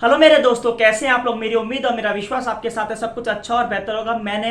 Hello मेरे दोस्तों, कैसे हैं आप लोग। मेरी उम्मीद और मेरा विश्वास आपके साथ है सब कुछ अच्छा और बेहतर होगा। मैंने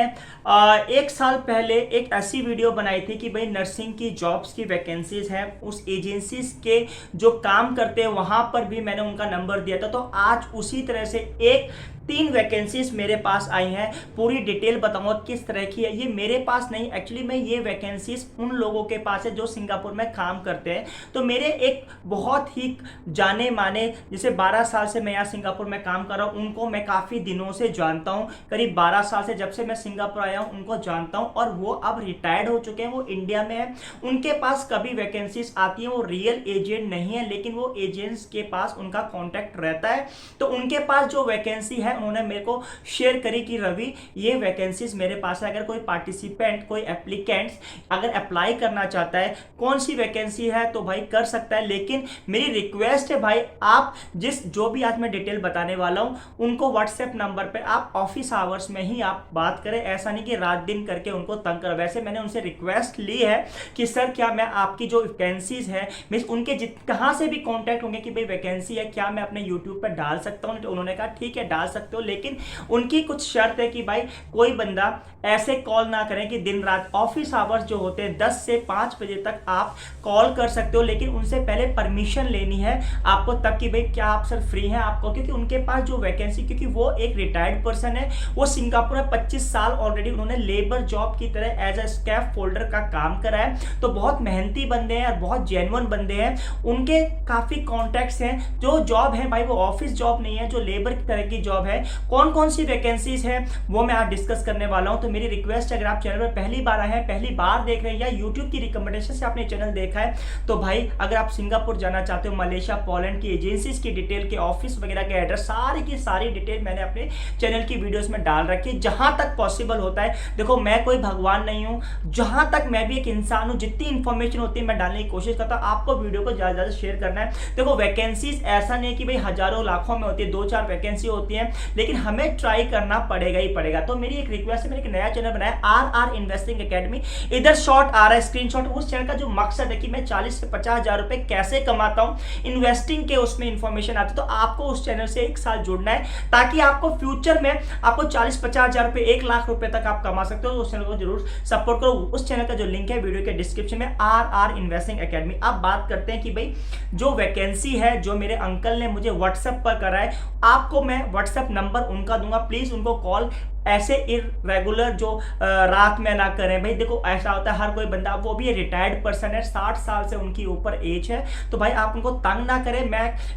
एक साल पहले एक ऐसी वीडियो बनाई थी कि भाई नर्सिंग की जॉब्स की वैकेंसीज हैं, उस एजेंसीज के जो काम करते हैं वहां पर भी मैंने उनका नंबर दिया था। तो आज उसी तरह से एक 3 वैकेंसीज मेरे पास आई हैं। पूरी डिटेल बताऊंगा किस तरह की है। ये मेरे पास नहीं, एक्चुअली में ये वैकेंसीज उन लोगों के पास है जो सिंगापुर में काम करते हैं। तो मेरे एक बहुत ही जाने माने, जैसे 12 साल से मैं यहाँ सिंगापुर में काम कर रहा हूँ, उनको मैं काफ़ी दिनों से जानता हूँ। करीब 12 साल से जब से मैं सिंगापुर आया हूँ उनको जानता हूँ, और वो अब रिटायर्ड हो चुके हैं, वो इंडिया में है। उनके पास कभी वैकेंसीज आती है, वो रियल एजेंट नहीं है, लेकिन वो एजेंट्स के पास उनका कॉन्टैक्ट रहता है। तो उनके पास जो वैकेंसी है उन्होंने मेरे को शेयर करी कि रवि ये वैकेंसीज मेरे पास है, अगर कोई पार्टिसिपेंट, कोई एप्लीकेंट्स अगर अप्लाई करना चाहता है, कौन सी वैकेंसी है तो भाई कर सकता है। लेकिन मेरी रिक्वेस्ट है भाई, आप जो भी आज मैं डिटेल बताने वाला हूं उनको व्हाट्सएप नंबर पे आप ऑफिस आवर्स में ही आप बात करें, ऐसा नहीं कि रात दिन करके उनको तंग कर। वैसे मैंने उनसे रिक्वेस्ट ली है कि सर क्या मैं आपकी जो वैकेंसीज है मीन्स उनके कहां से भी कॉन्टैक्ट होंगे कि भाई वैकेंसी है, क्या मैं अपने यूट्यूब पर डाल सकता हूं। तो उन्होंने कहा ठीक है डाल सकते हो, लेकिन उनकी कुछ शर्त है कि भाई कोई बंदा ऐसे कॉल ना करें कि दिन रात। ऑफिस आवर्स जो होते हैं 10 से 5 बजे तक आप कॉल कर सकते हो, लेकिन उनसे पहले परमिशन लेनी है आपको तब कि भाई क्या आप सर फ्री हैं आपको, क्योंकि उनके पास जो वैकेंसी, क्योंकि वो एक रिटायर्ड पर्सन है, वो सिंगापुर में 25 साल ऑलरेडी उन्होंने लेबर जॉब की तरह एज अ स्कैफ फोल्डर का काम करा है। तो बहुत मेहनती बंदे हैं और बहुत जेन्युइन बंदे हैं, उनके काफी कॉन्टैक्ट्स हैं। जो जॉब है भाई वो ऑफिस जॉब नहीं है, जो लेबर की तरह की जॉब है। कौन कौन सी वैकेंसीज है वो मैं आज डिस्कस करने वाला हूं। तो मेरी रिक्वेस्ट है, अगर आप चैनल पर पहली बार आए हैं, पहली बार देख रहे हैं या यूट्यूब की रिकमेंडेशन से आपने चैनल देखा है, तो भाई अगर आप सिंगापुर जाना चाहते हो, मलेशिया, पोलैंड की एजेंसीज की डिटेल, के ऑफिस वगैरह के एड्रेस, सारी की सारी डिटेल मैंने अपने चैनल की वीडियोस में डाल रखी है जहां तक पॉसिबल होता है। देखो मैं कोई भगवान नहीं हूं, जहां तक मैं भी एक इंसान हूं, जितनी इंफॉर्मेशन होती है मैं डालने की कोशिश करता हूं। आपको वीडियो को ज्यादा ज्यादा शेयर करना है। देखो वैकेंसीज ऐसा नहीं है कि भाई हजारों लाखों में होती है, 2-4 वैकेंसी होती है, लेकिन हमें ट्राई करना पड़ेगा ही पड़ेगा। तो मेरी एक रिक्वेस्ट है, मैंने एक नया चैनल बनाया आर इन्वेस्टिंग एकेडमी, इधर शॉट आ रहा है स्क्रीनशॉट। उस चैनल का जो मकसद है कि मैं 40 से 50 हजार रुपए कैसे कमाता हूं, इन्वेस्टिंग के उसमें इंफॉर्मेशन आती है। तो आपको उस चैनल से 1 साल जुड़ना है ताकि आपको फ्यूचर में आपको 40-50 हजार रुपए, 1 लाख रुपए तक आप कमा सकते हो। तो उस चैनल को जरूर सपोर्ट करो। उस चैनल का जो लिंक है वीडियो के डिस्क्रिप्शन में, आर इन्वेस्टिंग एकेडमी। अब बात करते हैं कि भाई जो वैकेंसी है, जो मेरे अंकल ने मुझे व्हाट्सएप पर करा है, आपको मैं व्हाट्सएप नंबर उनका दूंगा, प्लीज उनको कॉल ऐसे इरेगुलर जो रात में ना करें। भाई देखो ऐसा होता है, हर कोई बंदा, वो भी रिटायर्ड पर्सन है, 60 साल से उनकी ऊपर एज है, तो भाई आप उनको तंग ना करें।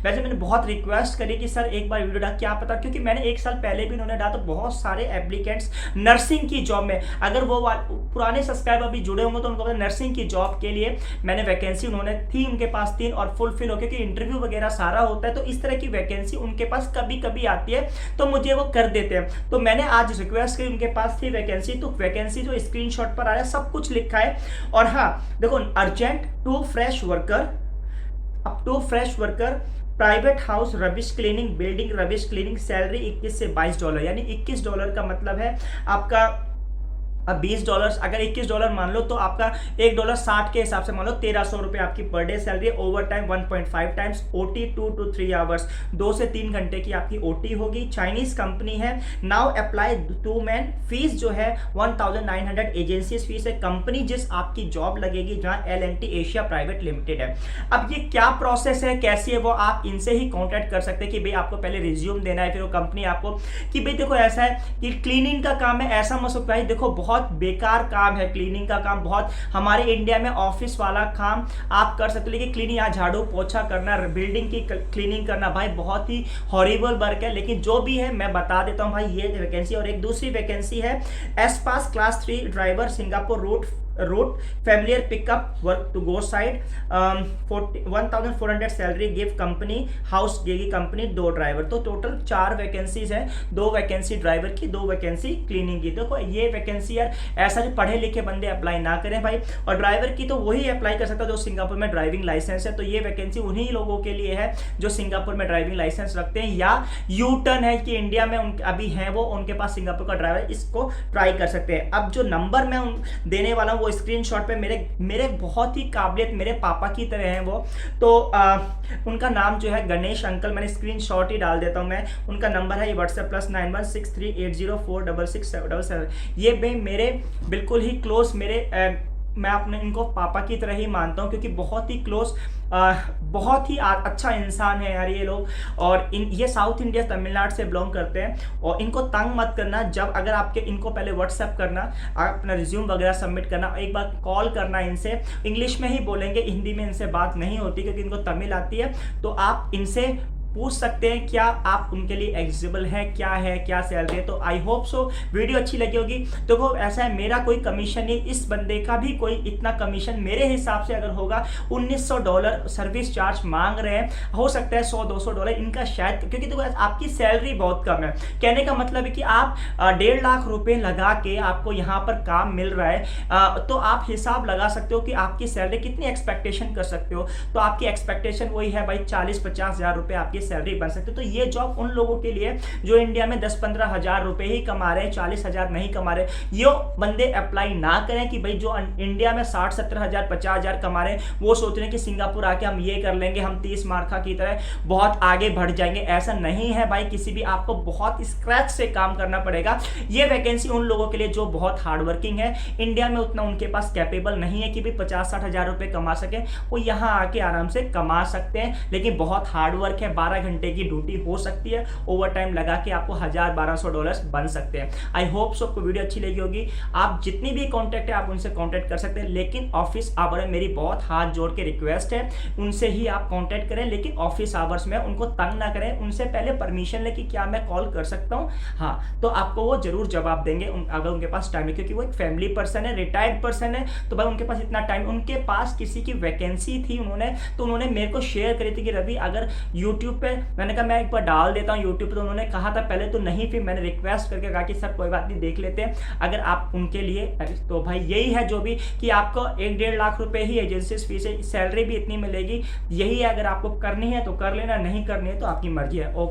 वैसे मैंने बहुत रिक्वेस्ट करी कि सर एक बार वीडियो डाल, क्या पता, क्योंकि मैंने 1 साल पहले भी उन्होंने डाला तो बहुत सारे एप्लीकेंट्स नर्सिंग की जॉब में, अगर वो पुराने सब्सक्राइबर भी जुड़े होंगे तो उनको पता नर्सिंग की जॉब के लिए मैंने वैकेंसी उन्होंने थी उनके पास 3 और फुलफिल हो, क्योंकि इंटरव्यू वगैरह सारा होता है। तो इस तरह की वैकेंसी उनके पास कभी कभी आती है तो मुझे वो कर देते हैं। तो मैंने आज रिक्वेस्ट की, उनके पास थी वैकेंसी, तो वैकेंसी जो स्क्रीनशॉट पर आ रहा है सब कुछ लिखा है। और हाँ देखो, urgent to fresh worker, up to fresh worker, private house rubbish cleaning, building rubbish cleaning, salary 21 से $22, यानी $21 का मतलब है आपका अब $20, अगर $21 मान लो तो आपका $1 60 के हिसाब से मान लो 1300 रुपए आपकी per day salary. Overtime 1.5 times, OT 2 to 3 hours, 2 से 3 घंटे की आपकी ओटी होगी। चाइनीज कंपनी है। Now apply to man, fees जो है 1900 एजेंसीज फीस है। कंपनी जिस आपकी जॉब लगेगी जहां L&T एशिया प्राइवेट लिमिटेड है। अब ये क्या प्रोसेस है, कैसी है, वो आप इनसे ही कॉन्टेक्ट कर सकते हैं कि भाई आपको पहले रिज्यूम देना है, फिर वो कंपनी आपको कि भाई देखो ऐसा है कि क्लीनिंग का काम है, ऐसा मत सोचो भाई देखो बहुत बेकार काम है क्लीनिंग का काम। बहुत हमारे इंडिया में ऑफिस वाला काम आप कर सकते हो, लेकिन क्लीनिंग, यहाँ झाड़ू पोछा करना, बिल्डिंग की क्लीनिंग करना, भाई बहुत ही हॉरिबल वर्क है। लेकिन जो भी है मैं बता देता हूँ भाई, ये वैकेंसी। और एक दूसरी वैकेंसी है S pass class 3 driver, Singapore route familiar pickup work to go side, 1400 salary, give company house देगी कंपनी, 2 ड्राइवर। तो टोटल 4 वैकेंसीज हैं, 2 वैकेंसी ड्राइवर की, 2 वैकेंसी क्लीनिंग की। देखो ये वैकेंसी यार ऐसा जो पढ़े लिखे बंदे अप्लाई ना करें भाई। और ड्राइवर की तो वही अप्लाई कर सकता है जो सिंगापुर में ड्राइविंग लाइसेंस है। तो ये वैकेंसी उन्हीं लोगों के लिए है जो सिंगापुर में ड्राइविंग लाइसेंस रखते हैं, या यू टर्न है कि इंडिया में अभी है वो, उनके पास सिंगापुर का ड्राइवर, इसको ट्राई कर सकते हैं। अब जो नंबर मैं देने वाला हूँ वो स्क्रीनशॉट पे मेरे मेरे बहुत ही काबिलियत मेरे पापा की तरह हैं वो। तो उनका नाम जो है गणेश अंकल, मैंने स्क्रीनशॉट ही डाल देता हूँ मैं। उनका नंबर है ये व्हाट्सएप +9163804677। ये भाई मेरे बिल्कुल ही क्लोज मैं अपने इनको पापा की तरह ही मानता हूँ, क्योंकि बहुत ही क्लोज बहुत ही अच्छा इंसान है यार ये लोग। और ये साउथ इंडिया तमिलनाडु से बिलोंग करते हैं। और इनको तंग मत करना, जब अगर आपके इनको पहले व्हाट्सएप करना, अपना रिज्यूम वगैरह सबमिट करना, एक बार कॉल करना इनसे, इंग्लिश में ही बोलेंगे, हिंदी में इनसे बात नहीं होती क्योंकि इनको तमिल आती है। तो आप इनसे पूछ सकते हैं क्या आप उनके लिए एलिजिबल हैं, क्या सैलरी है। तो आई होप सो वीडियो अच्छी लगी होगी। तो वो ऐसा है, मेरा कोई कमीशन नहीं, इस बंदे का भी कोई इतना कमीशन मेरे हिसाब से अगर होगा $1900 सर्विस चार्ज मांग रहे हैं, हो सकता है $100-200 इनका शायद, क्योंकि देखो आपकी सैलरी बहुत कम है। कहने का मतलब है कि आप 1.5 लाख रुपए लगा के आपको यहाँ पर काम मिल रहा है, तो आप हिसाब लगा सकते हो कि आपकी सैलरी कितनी एक्सपेक्टेशन कर सकते हो। तो आपकी एक्सपेक्टेशन वही है भाई 40-50 हज़ार रुपए आपकी सैलरी बन सकती है। तो ये जॉब उन लोगों के लिए जो इंडिया में 10-15 हज़ार रुपए ही कमा रहे हैं, 40 हज़ार नहीं कमा रहे। ये बंदे अप्लाई ना करें कि भाई जो इंडिया में 60-70 हज़ार 50 हज़ार कमा रहे हैं, वो सोच रहे हैं कि सिंगापुर आके हम ये कर लेंगे, हम 30 मार्का की तरह बहुत आगे बढ़ जाएंगे। ऐसा नहीं है भाई, किसी भी आपको बहुत स्क्रैच से काम करना पड़ेगा। ये वैकेंसी उन लोगों के लिए जो बहुत हार्डवर्किंग है, इंडिया में उतना उनके पास कैपेबल नहीं है कि भी 50-60 हज़ार रुपए कमा सके, वो यहाँ आके आराम से कमा सकते हैं। लेकिन बहुत हार्डवर्क है, 12 घंटे की ड्यूटी हो सकती है, ओवर टाइम लगा के आपको $1000-1200 बन सकते हैं। आई होप सो आपको वीडियो अच्छी लगी होगी। आप जितनी भी कॉन्टैक्ट है आप उनसे कॉन्टैक्ट कर सकते हैं, लेकिन ऑफिस आवर में मेरी बहुत हाथ जोड़ के रिक्वेस्ट है, उनसे ही आप कॉन्टैक्ट करें, लेकिन ऑफिस आवर्स में उनको तंग ना करें। उनसे पहले परमिशन ले कि क्या मैं कॉल कर सकता हूँ, हाँ, तो आपको वो जरूर जवाब देंगे अगर उनके पास टाइम है, क्योंकि वो एक फैमिली पर्सन है, रिटायर्ड पर्सन है। तो भाई उनके पास इतना टाइम, उनके पास किसी की वैकेंसी थी, उन्होंने मेरे को शेयर करी थी कि रवि अगर यूट्यूब पे, मैंने कहा मैं एक बार डाल देता हूँ यूट्यूब पे। तो उन्होंने कहा था पहले तो नहीं, फिर मैंने रिक्वेस्ट करके कहा कि सर कोई बात नहीं, देख लेते हैं अगर आप उनके लिए। तो भाई यही है जो भी, कि आपको 1-1.5 लाख रुपए ही एजेंसी फीस है, सैलरी भी इतनी मिलेगी। यही है, अगर आपको करनी है तो कर लेना, नहीं करनी है तो आपकी मर्जी है। ओके।